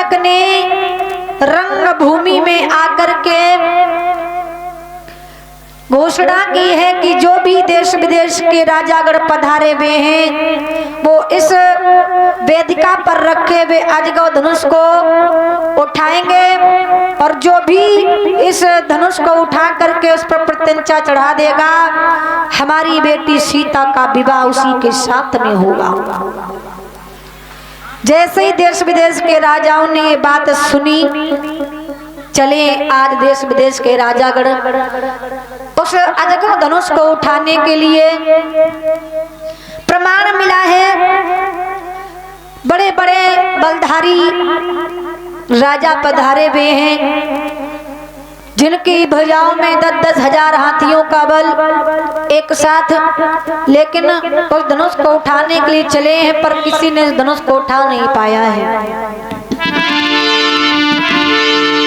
जनक ने रंग भूमि में आकर के घोषणा की है कि जो भी देश विदेश के राजागण पधारे हुए हैं वो इस वेदिका पर रखे हुए अजगव धनुष को उठाएंगे और जो भी इस धनुष को उठा करके उस पर प्रत्यंचा चढ़ा देगा हमारी बेटी सीता का विवाह उसी के साथ में होगा। जैसे ही देश विदेश के राजाओं ने ये बात सुनी, चले आज देश विदेश के राजागण उस अजगव धनुष को उठाने के लिए प्रमाण मिला है। बड़े बड़े बलधारी राजा पधारे हुए हैं जिनकी भुजाओं में 10-10 हजार हाथियों का बल एक साथ, लेकिन उस धनुष को उठाने के लिए चले हैं पर किसी ने धनुष को उठा नहीं पाया है।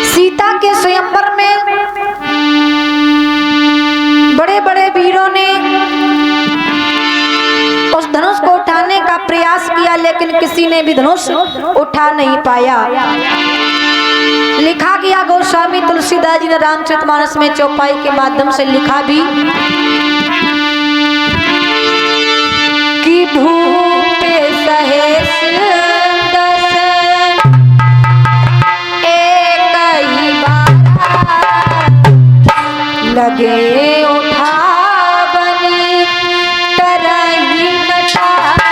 सीता के स्वयंवर में बड़े बड़े वीरों ने उस धनुष को उठाने का प्रयास किया लेकिन किसी ने भी धनुष उठा नहीं पाया। लिखा गया गोस्वामी तुलसीदास जी ने रामचरितमानस में चौपाई के माध्यम से लिखा भी कि भूप सहेस दस एक ही बार लगे उठावनी तरही नटारा।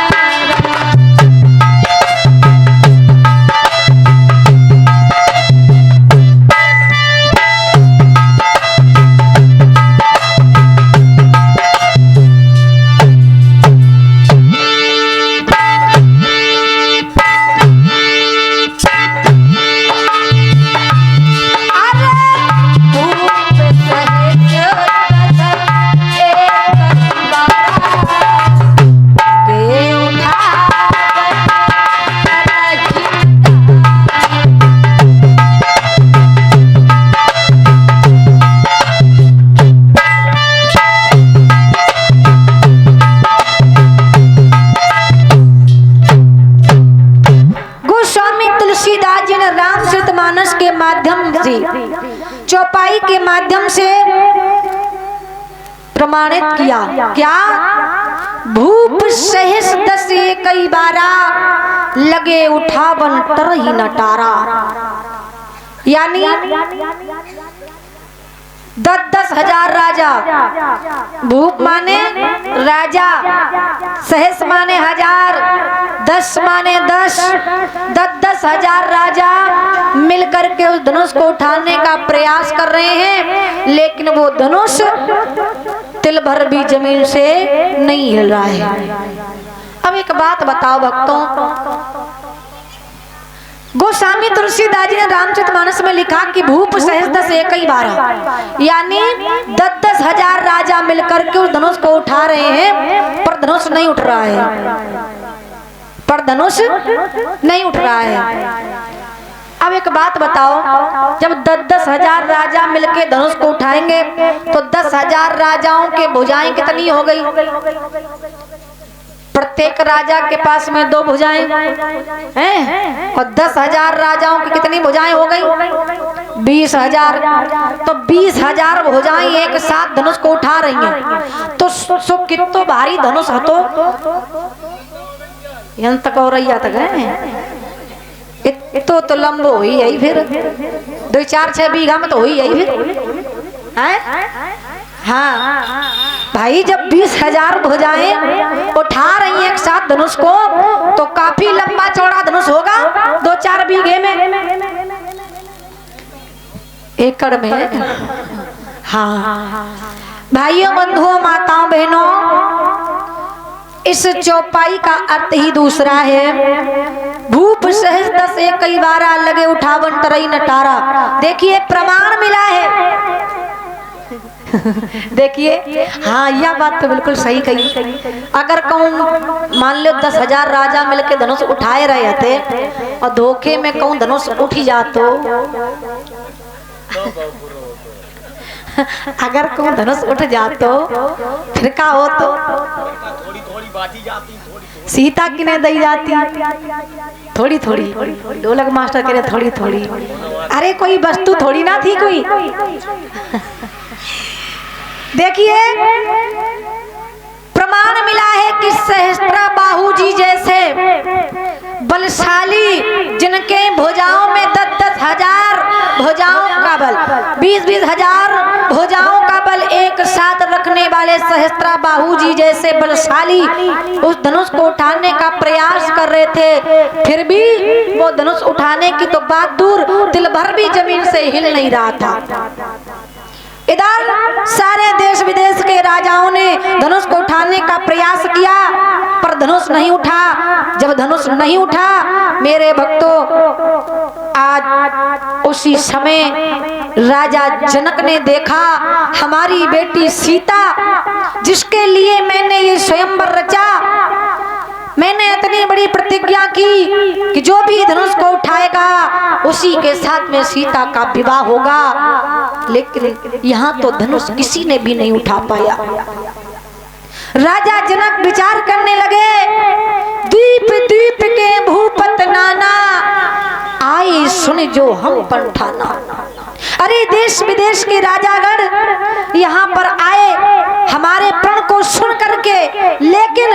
चौपाई के माध्यम से प्रमाणित किया क्या भूप सहेस दस कई बारा लगे उठावन तरही नटारा। यानी 10-10 हजार राजा, भूप माने राजा, सहस माने हजार, 10 माने 10 हजार राजा मिलकर के उस धनुष को उठाने का प्रयास कर रहे हैं लेकिन वो धनुष तिल भर भी जमीन से नहीं हिल रहा है। अब एक बात बताओ भक्तों, गोस्वामी तुलसीदास जी ने रामचरितमानस में लिखा कि भूप सहस दस एक ही बार, यानी 10-10 हजार राजा मिलकर के उस धनुष को उठा रहे हैं पर धनुष नहीं उठ रहा है, पर धनुष नहीं उठ रहा है। अब एक बात बताओ, जब 10-10 हजार राजा मिलके धनुष को उठाएंगे तो 10 हजार राजाओं के भुजाएं कितनी हो गई? प्रत्येक राजा के पास में 2 भुजाएं हैं और 10 हजार राजाओं की कितनी भुजाएं हो गई? 20 हजार। तो 20 हजार भुजाएं एक साथ धनुष को उठा रही हैं तो कितना भारी धनुष हो, यहाँ तक हो रही तक है तो लंबो हुई है फिर 2-4-6 बीघा में तो हुई है फिर है। हाँ भाई, जब 20 हजार भुजाएं उठा रही हैं एक साथ धनुष को तो काफी लंबा चौड़ा धनुष होगा 2-4 बीघे में, एकड़ में। हाँ भाइयों बंधुओं माताओं बहनों, इस चौपाई का अर्थ ही दूसरा है। भूप सहस दस एक कई बारा लगे उठावन तरई नटारा। देखिए प्रमाण मिला है देखिए, हाँ यह बात तो बिल्कुल सही कही। अगर कहूँ मान लो 10 हजार राजा मिलके धनुष उठाए रहे थे और धोखे में कहूँ धनुष उठ ही जातो अगर कहूँ धनुष उठ जातो फिर क्या हो तो सीता किने दी जाती थोड़ी थोड़ी, ढोलक मास्टर कह रहे थोड़ी थोड़ी। अरे कोई वस्तु थोड़ी ना थी कोई। देखिए प्रमाण मिला है कि सहस्त्रा बाहु जी जैसे बलशाली, जिनके भुजाओं में 10-10 हजार भुजाओं का बल, 20-20 हजार भुजाओं का बल एक साथ रखने वाले सहस्त्रा बाहु जी जैसे बलशाली उस धनुष को उठाने का प्रयास कर रहे थे। फिर भी वो धनुष उठाने की तो बात दूर, तिल भर भी जमीन से हिल नहीं रहा था। इधर सारे देश विदेश के राजाओं ने धनुष को उठाने का प्रयास किया, पर धनुष नहीं उठा। जब धनुष नहीं उठा मेरे भक्तों, आज उसी समय राजा जनक ने देखा हमारी बेटी सीता, जिसके लिए मैंने ये स्वयंवर रचा, मैंने इतनी बड़ी प्रतिज्ञा की कि जो भी धनुष को उठाएगा उसी के साथ में सीता का विवाह होगा, लेकिन यहाँ तो धनुष किसी ने भी नहीं उठा पाया। राजा जनक विचार करने लगे, दीप दीप के भूपत नाना, आए सुन जो हम पर ठाना। अरे देश विदेश के राजागण यहाँ पर आए हमारे प्रण को सुन करके, लेकिन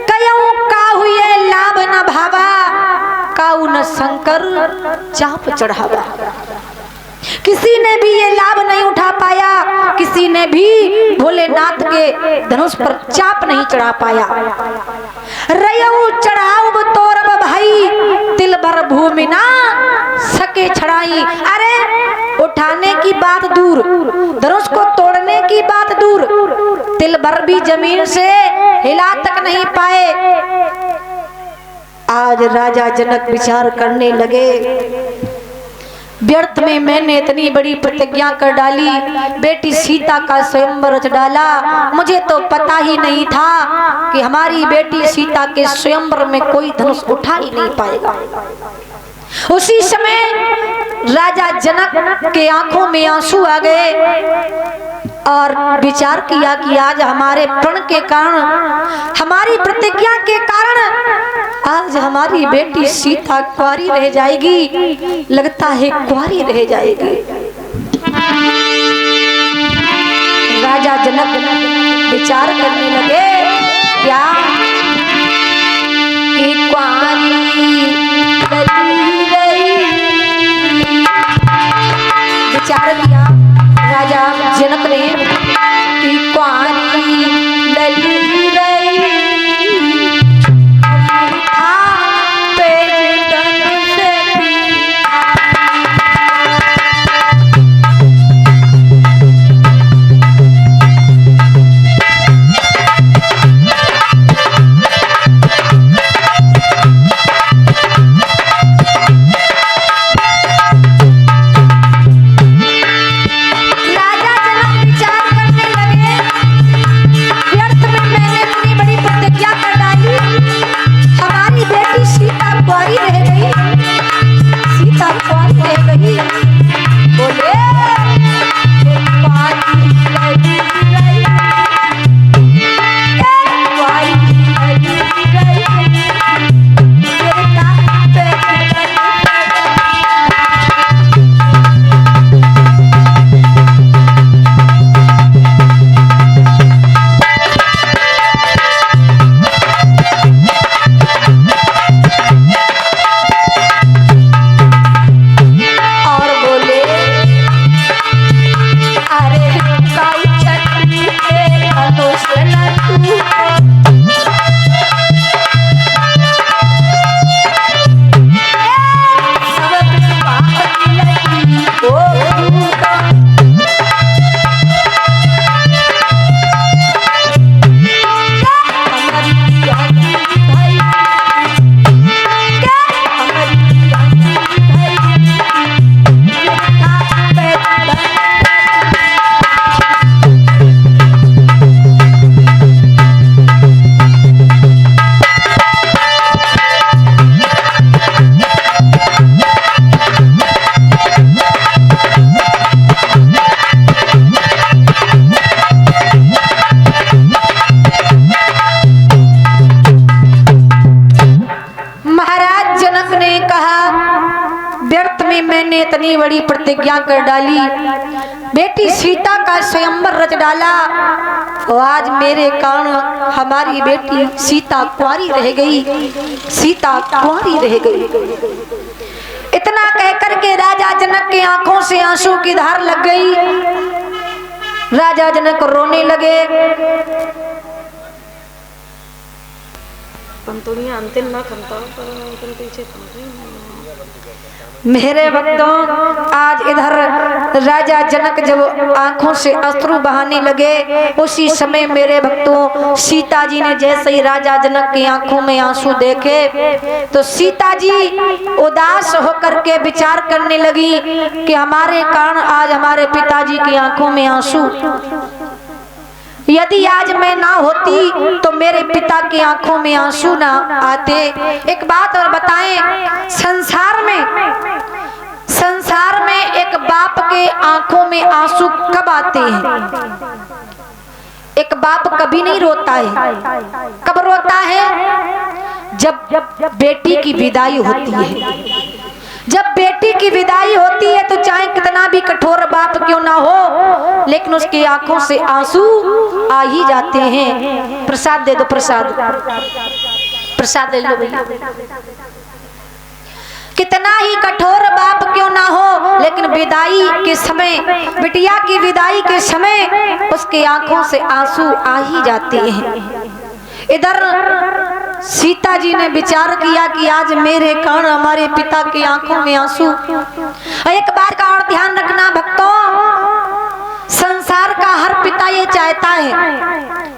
कयऊ का हुए लाभ न भावा, काऊ न शंकर चाप चढ़ावा। किसी ने भी ये लाभ नहीं उठा पाया, किसी ने भी भोलेनाथ के धनुष पर चाप नहीं चढ़ा पाया। रयऊ चढ़ाऊ तोरब भाई, तिल भर भूमि ना सके छड़ाई। अरे उठाने की बात दूर, धनुष को तोड़ने की बात दूर, तिल भर भी जमीन से हिला तक नहीं पाए। आज राजा जनक विचार करने लगे, व्यर्थ में मैंने इतनी बड़ी प्रतिज्ञा कर डाली, बेटी सीता का स्वयंवर रच डाला। मुझे तो पता ही नहीं था कि हमारी बेटी सीता के स्वयंवर में कोई धनुष उठा ही नहीं पाएगा। उसी समय राजा जनक के आंखों में आंसू आ गए और विचार किया कि आज हमारे प्रण के कारण, हमारी प्रतिज्ञा के कारण आज हमारी बेटी सीता कुंवारी रह जाएगी, लगता है कुंवारी रह जाएगी। राजा जनक विचार करने लगे, क्या कि कुंवारी विचार किया राजा जनक ने कि कुंवारी लली रही, समय मैंने इतनी बड़ी प्रतिज्ञा कर डाली, बेटी सीता का स्वयंवर रच डाला, और आज मेरे कारण हमारी बेटी सीता कुंवारी रह गई, सीता कुंवारी रह गई। इतना कहकर के राजा जनक के आंखों से आंसू की धार लग गई। राजा जनक रोने लगे। मेरे भक्तों, आज इधर राजा जनक जब आंखों से अश्रु बहाने लगे, उसी समय मेरे भक्तों सीता जी ने जैसे ही राजा जनक की आंखों में आंसू देखे तो सीता जी उदास होकर के विचार करने लगी कि हमारे कारण आज हमारे पिताजी की आंखों में आंसू, यदि आज मैं ना होती तो मेरे पिता की आंखों में आंसू ना आते। एक बात और बताएं, संसार में एक बाप के आंखों में आंसू कब आते हैं? एक बाप कभी नहीं रोता है। कब रोता है? जब बेटी की विदाई होती है। जब बेटी की विदाई होती है तो चाहे कितना भी कठोर बाप क्यों ना हो, लेकिन उसकी आंखों से आंसू आ ही जाते हैं। प्रसाद दे दो, प्रसाद प्रसाद ले लो भैया। कितना ही कठोर बाप क्यों ना हो, लेकिन विदाई के समय, बिटिया की विदाई के समय उसके आंखों से आंसू आ ही जाते हैं। इधर सीता जी ने विचार किया कि आज मेरे कारण हमारे पिता की आंखों में आंसू। एक बात का और ध्यान रखना भक्तों, संसार का हर पिता ये चाहता है,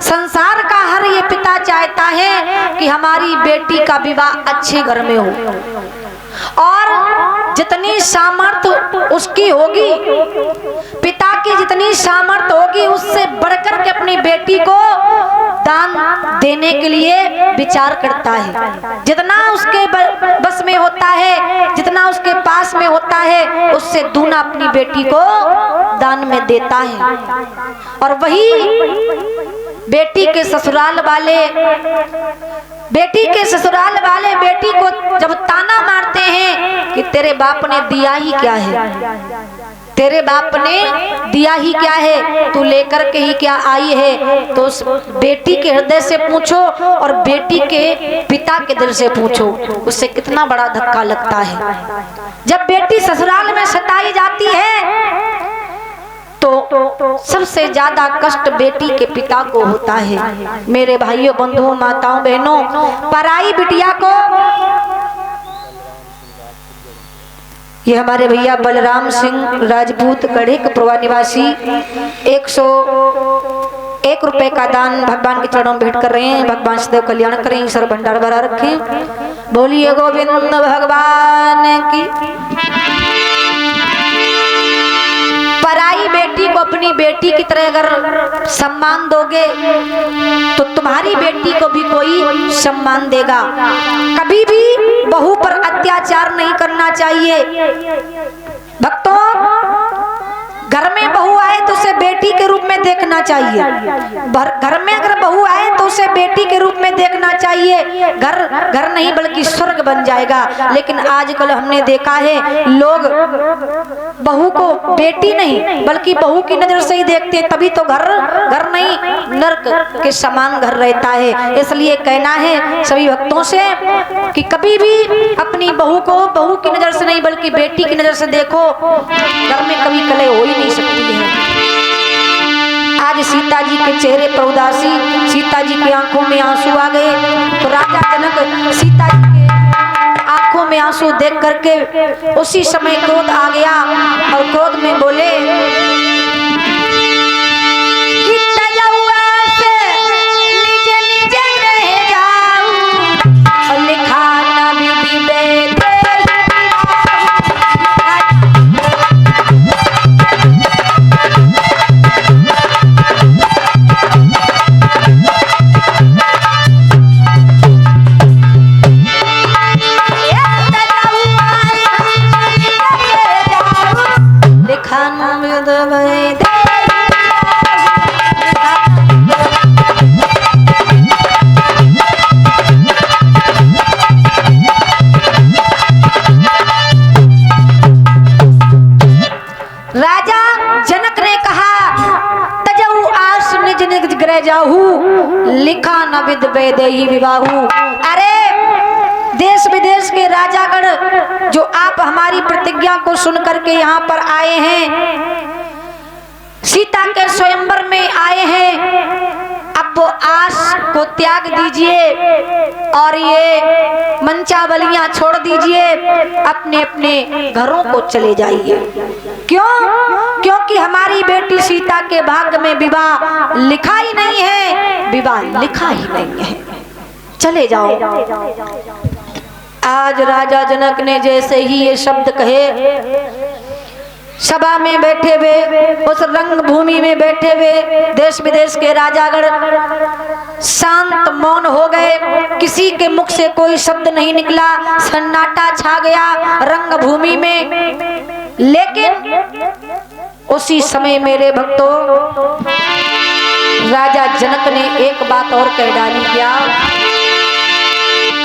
संसार का हर ये पिता चाहता है कि हमारी बेटी का विवाह अच्छे घर में हो, और जितनी सामर्थ्य उसकी होगी, पिता की जितनी सामर्थ्य होगी, उससे बढ़कर के अपनी बेटी को दान देने के लिए विचार करता है। जितना उसके बस में होता है, जितना उसके पास में होता है, उससे दूना अपनी बेटी को दान में देता है। और वही बेटी के ससुराल वाले बेटी को जब ताना मारते हैं कि तेरे बाप ने दिया ही क्या है, तेरे बाप ने दिया ही क्या है, तू लेकर के ही क्या आई है, तो उस बेटी के हृदय से पूछो और बेटी के पिता के दिल से पूछो, उससे कितना बड़ा धक्का लगता है। जब बेटी ससुराल में सताई जाती है तो सबसे ज्यादा कष्ट बेटी के पिता को होता है। मेरे भाइयों, बंधुओं, माताओं, बहनों, पराई बिटिया को, ये हमारे भैया बलराम सिंह राजपूत गढ़े कपरवा निवासी 101 रुपए का दान भगवान के चरणों में भेंट कर रहे हैं। भगवान सदैव कल्याण करें, ईश्वर भंडार भरा रखें। बोलिए गोविंद भगवान की। पराई बेटी को अपनी बेटी की तरह अगर सम्मान दोगे तो तुम्हारी बेटी को भी कोई सम्मान देगा। कभी भी बहू पर अत्याचार नहीं करना चाहिए। भक्तों, घर में बहू आए तो उसे बेटी के रूप में देखना चाहिए। घर में अगर बहू आए तो उसे बेटी के रूप में देखना चाहिए। घर नहीं बल्कि स्वर्ग बन जाएगा। लेकिन आजकल हमने देखा है लोग बहू को बेटी नहीं बल्कि बहू की नजर से ही देखते हैं, तभी तो घर नहीं नर्क के समान घर रहता है। इसलिए कहना है सभी भक्तों से कि कभी भी अपनी बहू को बहू की नजर से नहीं बल्कि बेटी की नजर से देखो, घर में कभी कलह हो ही नहीं सकती है। आज सीता जी के चेहरे पर उदासी, सीता जी की आंखों में आंसू आ गए तो राजा जनक सीता जी के आंखों में आंसू देख करके उसी समय क्रोध आ गया और क्रोध में बोले जाहू, लिखा न विद वैदेही विवाहू। अरे देश विदेश के राजागण जो आप हमारी प्रतिज्ञा को सुन करके यहाँ पर आए हैं, सीता के स्वयंवर में आए हैं, अब वो आस को त्याग दीजिए और ये मंचावलियां छोड़ दीजिए, अपने अपने घरों को चले जाइए। क्यों? क्योंकि हमारी बेटी सीता के भाग्य में विवाह लिखा ही नहीं है, विवाह लिखा ही नहीं है, चले जाओ। आज राजा जनक ने जैसे ही ये शब्द कहे, सभा में बैठे हुए, उस रंग भूमि में बैठे हुए देश विदेश के राजागण शांत मौन हो गए। किसी के मुख से कोई शब्द नहीं निकला, सन्नाटा छा गया रंग भूमि में। लेकिन उसी समय मेरे भक्तों, राजा जनक ने एक बात और कह डाली। क्या?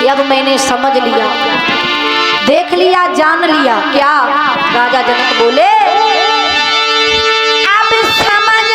अब मैंने समझ लिया, देख लिया, जान लिया। क्या? राजा जनक बोले, अब समझ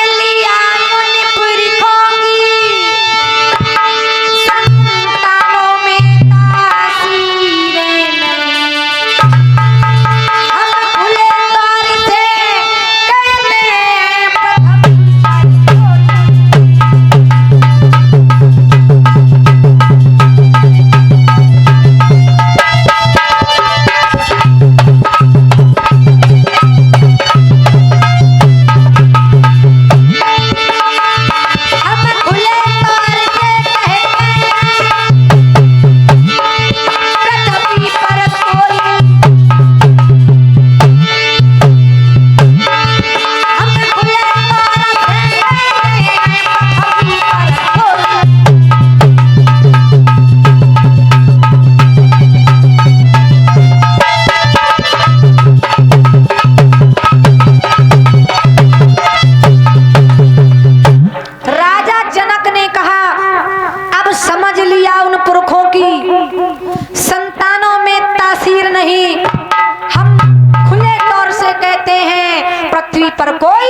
लिया मुनि पुरखों की संतानों में तासीर नहीं। हम खुले द्वार से कहते हैं प्रथम पर कोई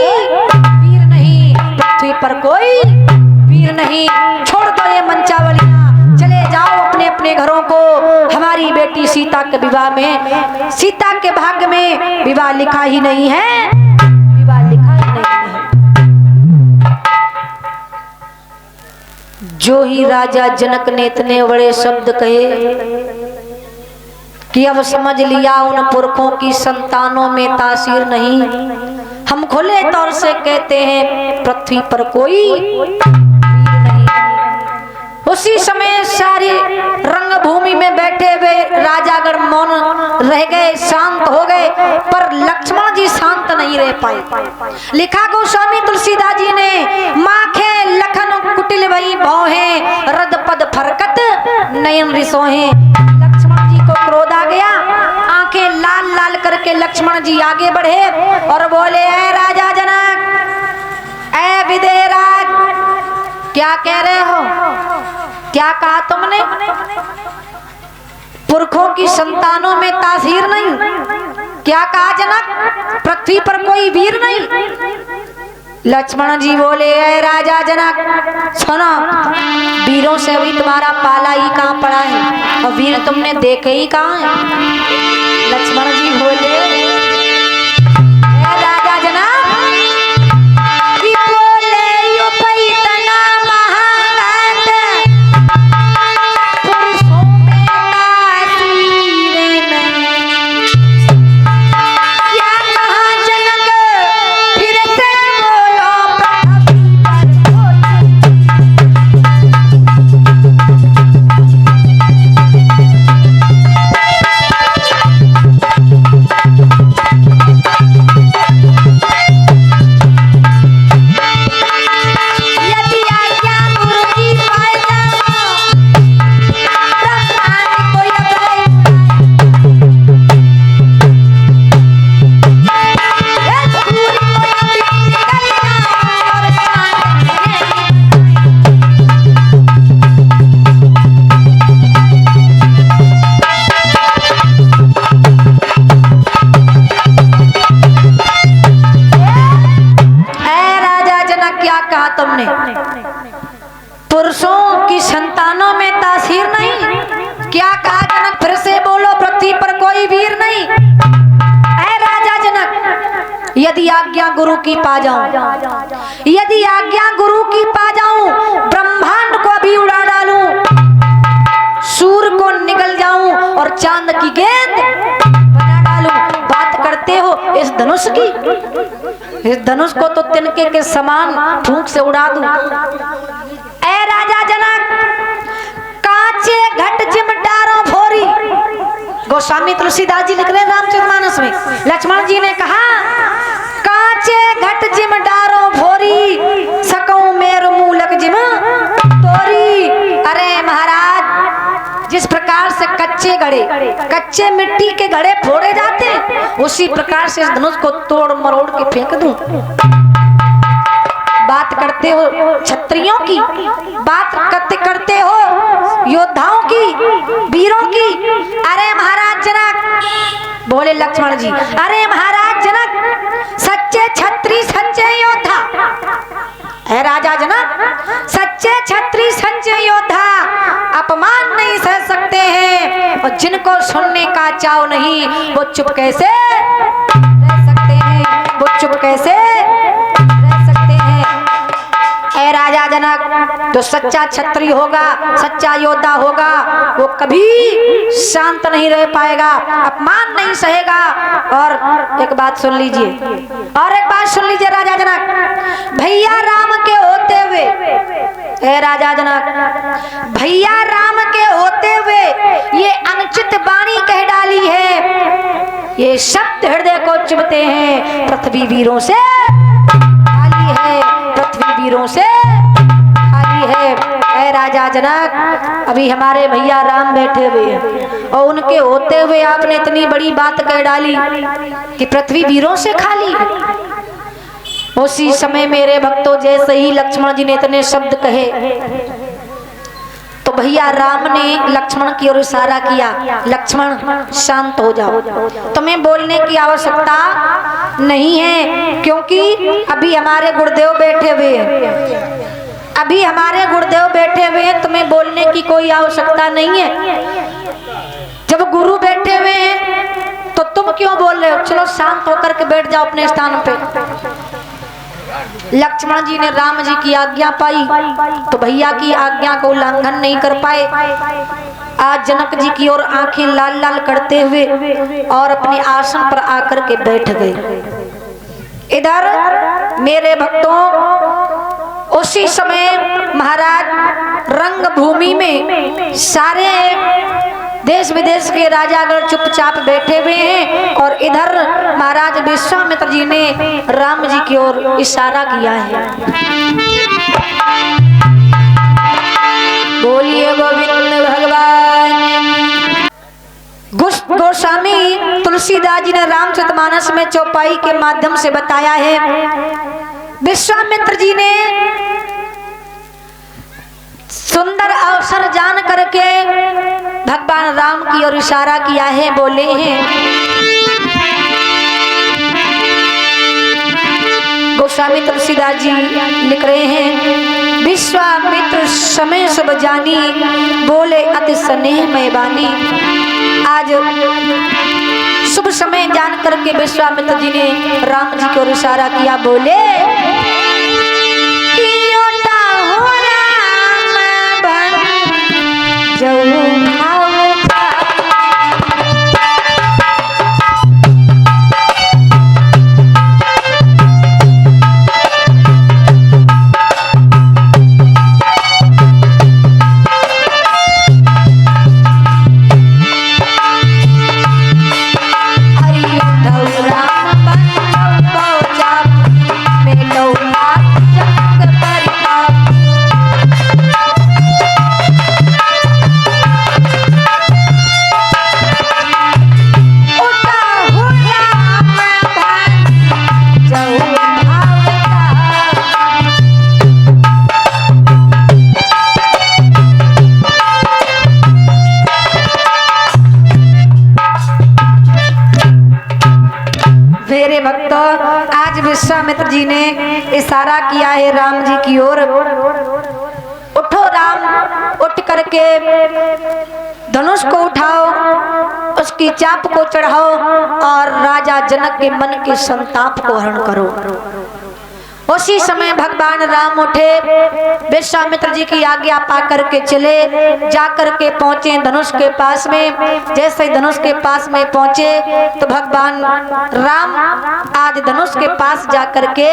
वीर नहीं, पृथ्वी पर कोई वीर नहीं। छोड़ दो ये मंचावलियां, चले जाओ अपने अपने घरों को। हमारी बेटी सीता के विवाह में, सीता के भाग्य में विवाह लिखा ही नहीं है, विवाह लिखा ही नहीं है। जो ही राजा जनक ने इतने बड़े शब्द कहे कि अब समझ लिया उन पुरखों की संतानों में तासीर नहीं, हम खुले तौर से कहते हैं पृथ्वी पर कोई वीर नहीं। उसी समय सारी रंगभूमि में बैठे हुए राजागण मौन रह गए, शांत हो गए, पर लक्ष्मण जी शांत नहीं रह पाए। लिखा गोस्वामी तुलसीदास जी ने, माखे लखन कुटिल भई भौहे, रद पद फरकत नयन रिसोहे। लक्ष्मण जी को क्रोध आ गया, आंखें लाल लाल करके लक्ष्मण जी आगे बढ़े और बोले, ऐ राजा जनक, ऐ विदेहराज, क्या कह रहे हो? क्या कहा तुमने? पुरखों की संतानों में तासीर नहीं। क्या कहा जनक? पृथ्वी पर कोई वीर नहीं। लक्ष्मण जी बोले, ऐ राजा जनक सुनो, वीरों से अभी तुम्हारा पाला ही कहाँ पड़ा है, और वीर तुमने देखे ही कहाँ है। लक्ष्मण जी बोले, ऐ राजा जनक, कि बोले यो पैतना महानाथ, पुरुषों में तासीर नहीं। क्या कहा जनक? फिर से बोलो तुमने? पुरुषों की संतानों में तासीर नहीं। क्या कहा जनक, फिर से बोलो, पृथ्वी पर कोई वीर नहीं। ऐ राजा जनक, यदि आज्ञा गुरु की पा जाऊं, यदि आज्ञा गुरु की पा जाऊं, ब्रह्मांड को अभी उड़ा डालूं, सूर्य को निगल जाऊं और चांद की गेंद बना डालूं। बात करते हो इस धनुष की, इस धनुष को तो तिनके के समान फूंक से उड़ा दूं। ऐ राजा जनक, कांचे घट चिमटारों फोरी। गोस्वामी तुलसीदास जी लिख रहे हैं रामचरितमानस में। लक्ष्मण जी ने कहा, कांचे घट जिमडारों फोरी, सकऊं मेरु मूलक जिम तोरी। अरे महाराज, जिस प्रकार से कच्चे घड़े, कच्चे मिट्टी के घड़े फोड़े जाते, उसी प्रकार से इस धनुष को तोड़ मरोड़ के फेंक दूं। बात करते हो क्षत्रियों की, बात करते हो योद्धाओं की, वीरों की। अरे महाराज जनक, बोले लक्ष्मण जी, अरे महाराज जनक, सच्चे क्षत्रिय सच्चे योद्धा। है राजा जनक, सच्चे क्षत्रिय सच्चे योद्धा अपमान नहीं सह सकते हैं, और जिनको सुनने का चाव नहीं वो चुप कैसे रह सकते हैं, वो चुप कैसे रह सकते हैं। ऐ राजा जनक, जो सच्चा क्षत्रिय होगा, सच्चा योद्धा होगा, वो कभी शांत नहीं रह पाएगा, अपमान नहीं सहेगा। और एक बात सुन लीजिए, और एक बात सुन लीजिए राजा जनक, भैया राम के होते हुए, ऐ राजा जनक, भैया राम के होते हुए ये अनुचित वाणी कह डाली है, ये शब्द हृदय को चुभते हैं। पृथ्वी वीरों से खाली है, पृथ्वी वीरों से खाली है। ऐ राजा जनक, अभी हमारे भैया राम बैठे हुए हैं और उनके होते हुए आपने इतनी बड़ी बात कह डाली कि पृथ्वी वीरों से खाली है। उसी समय मेरे भक्तों, जैसे ही लक्ष्मण जी ने इतने शब्द कहे तो भैया राम ने लक्ष्मण की ओर इशारा किया, लक्ष्मण शांत हो जाओ, तुम्हें बोलने की आवश्यकता नहीं है, क्योंकि अभी हमारे गुरुदेव बैठे हुए हैं, अभी हमारे गुरुदेव बैठे हुए हैं, तुम्हें बोलने की कोई आवश्यकता नहीं है। जब गुरु बैठे हुए हैं तो तुम क्यों बोल रहे हो, चलो शांत होकर के बैठ जाओ अपने स्थान पे। लक्ष्मण जी ने राम जी की आज्ञा पाई तो भैया की आज्ञा को उल्लंघन नहीं कर पाए। आज जनक जी की ओर आंखें लाल लाल करते हुए और अपने आसन पर आकर के बैठ गए। इधर मेरे भक्तों, उसी समय महाराज रंगभूमि में सारे देश विदेश के राजागण चुपचाप बैठे हुए हैं, और इधर महाराज विश्वामित्र जी ने राम जी की ओर इशारा किया है। बोलिए गोविंद भगवान। गोस्वामी तुलसीदास जी ने रामचरितमानस में चौपाई के माध्यम से बताया है, विश्वामित्र जी ने सुंदर अवसर जान करके भगवान राम की ओर इशारा किया है। बोले हैं, गोस्वामी तुलसीदास जी लिख रहे हैं, विश्वामित्र समय शुभ जानी, बोले अति स्नेह में बानी। आज शुभ समय जान करके विश्वामित्र जी ने राम जी की ओर इशारा किया। बोले विश्वामित्र जी ने इशारा किया है राम जी की ओर, उठो राम उठ करके धनुष को उठाओ, उसकी चाप को चढ़ाओ और राजा जनक के मन के संताप को हरण करो। उसी समय भगवान राम उठे, विश्वामित्र जी की आज्ञा पा करके चले, जाकर के पहुंचे धनुष के पास में। जैसे ही धनुष के पास में पहुंचे तो भगवान राम आज धनुष के पास जाकर के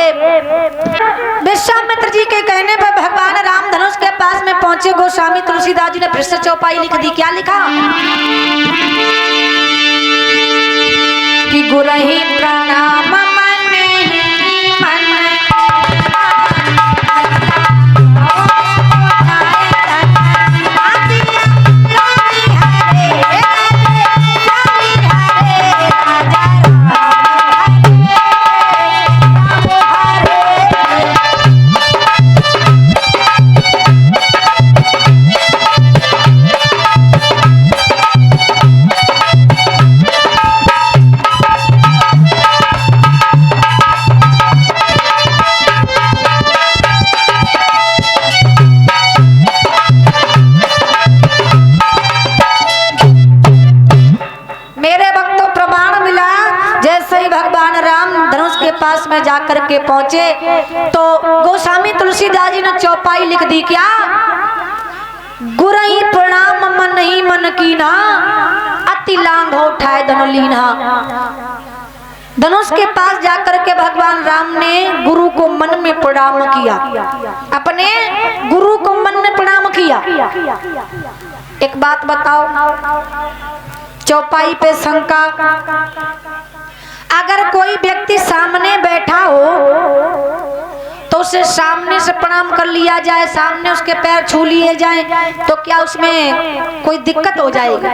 विश्वामित्र जी के कहने पर भगवान राम धनुष के पास में पहुंचे। गोस्वामी तुलसीदास जी ने फिर से चौपाई लिख दी। क्या लिखा कि गुरहि प्रणाम पास में जाकर के पहुंचे तो गोस्वामी तुलसीदास जी ने चौपाई लिख दी। क्या गुरहि प्रणाम मन ही मन कीना, अति लांघ उठाए धनुलीना। धनुष के पास जाकर के भगवान राम ने गुरु को मन में प्रणाम किया, अपने गुरु को मन में प्रणाम किया। एक बात बताओ, चौपाई पे शंका, अगर कोई व्यक्ति सामने बैठा हो तो उसे सामने से प्रणाम कर लिया जाए, सामने उसके पैर छू लिए जाएं, तो क्या उसमें कोई दिक्कत हो जाएगी?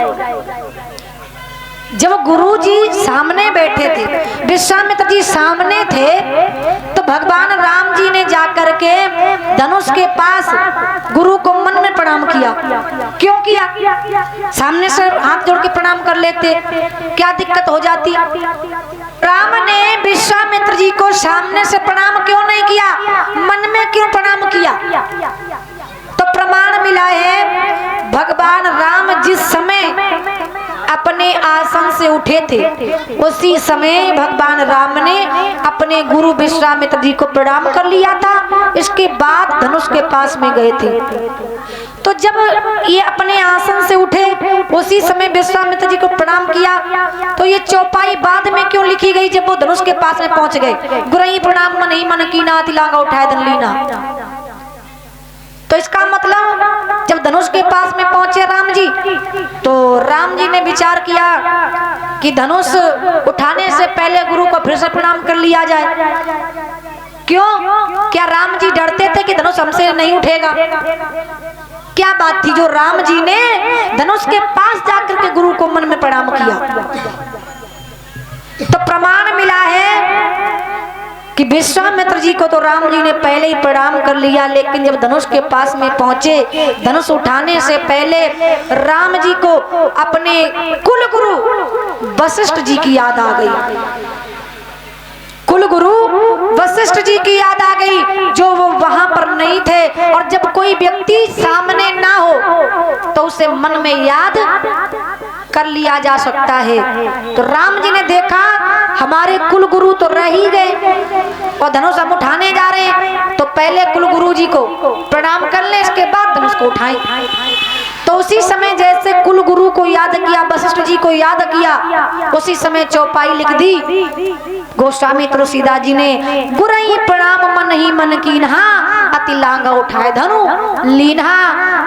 जब गुरु जी सामने बैठे थे, विश्वामित्र जी सामने थे, तो भगवान राम जी ने जाकर के धनुष के पास गुरु को मन में प्रणाम किया। क्यों किया? सामने से हाथ जोड़ के प्रणाम कर लेते, क्या दिक्कत हो जाती? राम ने विश्वामित्र जी को सामने से प्रणाम क्यों नहीं किया, मन में क्यों प्रणाम किया? तो प्रमाण मिला है, भगवान राम जिस समय अपने आसन से उठे थे उसी समय भगवान राम ने अपने गुरु विश्वामित्र जी को प्रणाम कर लिया था। इसके बाद धनुष के पास में गए थे। तो जब ये अपने आसन से उठे उसी समय विश्वामित्र जी को प्रणाम किया, तो ये चौपाई बाद में क्यों लिखी गई जब वो धनुष के पास में पहुंच गए? गुरहि प्रणाम मन ही मन कीना, अति लांघ उठाए धनुलीना। तो इसका मतलब जब धनुष के पास में पहुंचे राम जी, तो राम जी ने विचार किया कि धनुष उठाने से पहले गुरु को फिर से प्रणाम कर लिया जाए। क्यों? क्या राम जी डरते थे कि धनुष हमसे नहीं उठेगा? क्या बात थी जो राम जी ने धनुष के पास जाकर के गुरु को मन में प्रणाम किया? तो प्रमाण मिला है कि विश्वामित्र जी को तो राम जी ने पहले ही प्रणाम कर लिया, लेकिन जब धनुष के पास में पहुंचे, धनुष उठाने से पहले राम जी को अपने कुल गुरु वशिष्ठ जी की याद आ गई। कुल गुरु वशिष्ठ जी की याद आ गई, जो वो वहां पर नहीं थे। और जब कोई व्यक्ति सामने ना हो तो उसे मन में याद कर लिया जा सकता है। तो राम जी ने देखा हमारे कुल गुरु तो रह ही गए और धनुष हम उठाने जा रहे हैं, तो पहले कुल गुरु जी को प्रणाम कर ले, इसके बाद धनुष को उठाएं। तो उसी समय जैसे कुल गुरु को याद किया, वशिष्ठ जी को याद किया, उसी समय चौपाई लिख दी गोस्वामी तुलसीदास जी ने। गुरहि प्रणाम मन ही मन कीन्हा, अति लांघ उठाए धनु लीन्हा।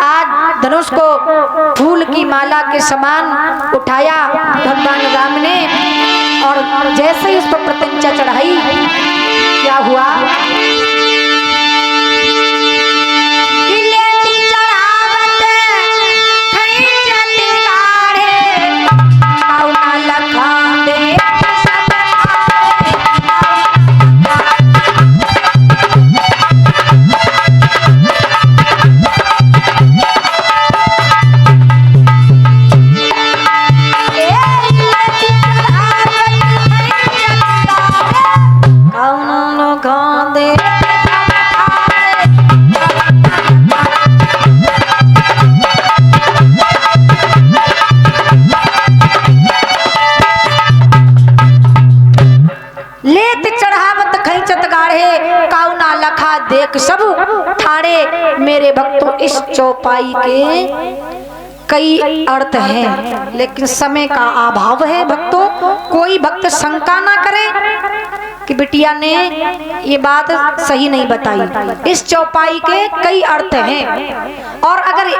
आज धनुष को फूल की माला के समान उठाया भगवान राम ने, और जैसे ही उस पर प्रत्यंचा चढ़ाई, क्या हुआ? गाँव चढ़ाढ़े काऊ ना लखा देख सब ठाड़े। मेरे भक्तों इस चौपाई के कई अर्थ हैं, लेकिन समय का अभाव है भक्तों। कोई भक्त शंका ना करे कि बिटिया ने ये बात सही नहीं बताई। इस चौपाई के कई अर्थ हैं, और अगर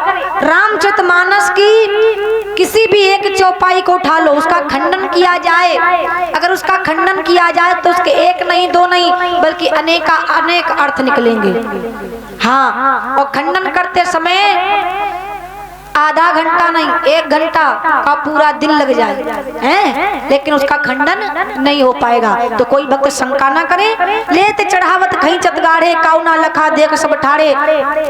रामचरितमानस की किसी भी एक चौपाई को उठा लो, उसका खंडन किया जाए, अगर उसका खंडन किया जाए तो उसके एक नहीं दो नहीं बल्कि अनेक अर्थ निकलेंगे। हाँ, और खंडन करते समय आधा घंटा नहीं 1 घंटा का पूरा दिन लग जाए हैं, लेकिन उसका खंडन नहीं हो पाएगा। तो कोई भक्त शंका ना करे। लेते चढ़ावत खींचत गाढ़े काऊ ना लखा देख सब ठाड़े।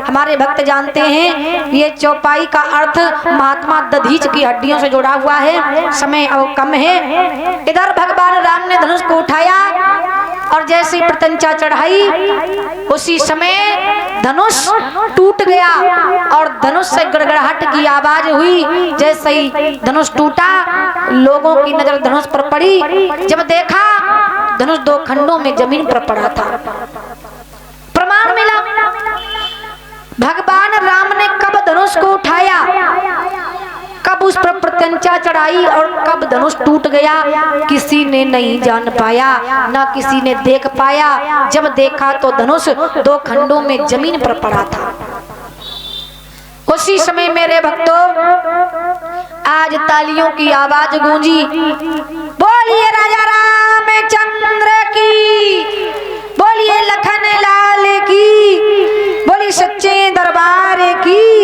हमारे भक्त जानते हैं ये चौपाई का अर्थ महात्मा दधीच की हड्डियों से जुड़ा हुआ है। समय अब कम है। इधर भगवान राम ने धनुष को उठाया और जैसे ही प्रत्यंचा चढ़ाई उसी समय धनुष टूट गया और धनुष से गड़गड़ाहट की आवाज हुई। जैसे ही धनुष टूटा, लोगों की नजर धनुष पर पड़ी। जब देखा धनुष 2 खंडों में जमीन पर पड़ा था। प्रमाण मिला भगवान राम ने कब धनुष को उठाया, कब उस पर प्रत्यंचा चढ़ाई और कब धनुष टूट गया, किसी ने नहीं जान पाया, ना किसी ने देख पाया। जब देखा तो धनुष 2 खंडों में जमीन पर पड़ा था। उसी समय मेरे भक्तों आज तालियों की आवाज गूंजी। बोलिए राजा रामचंद्र की, बोलिए लखन लाल की, बोलिए सच्चे दरबार की।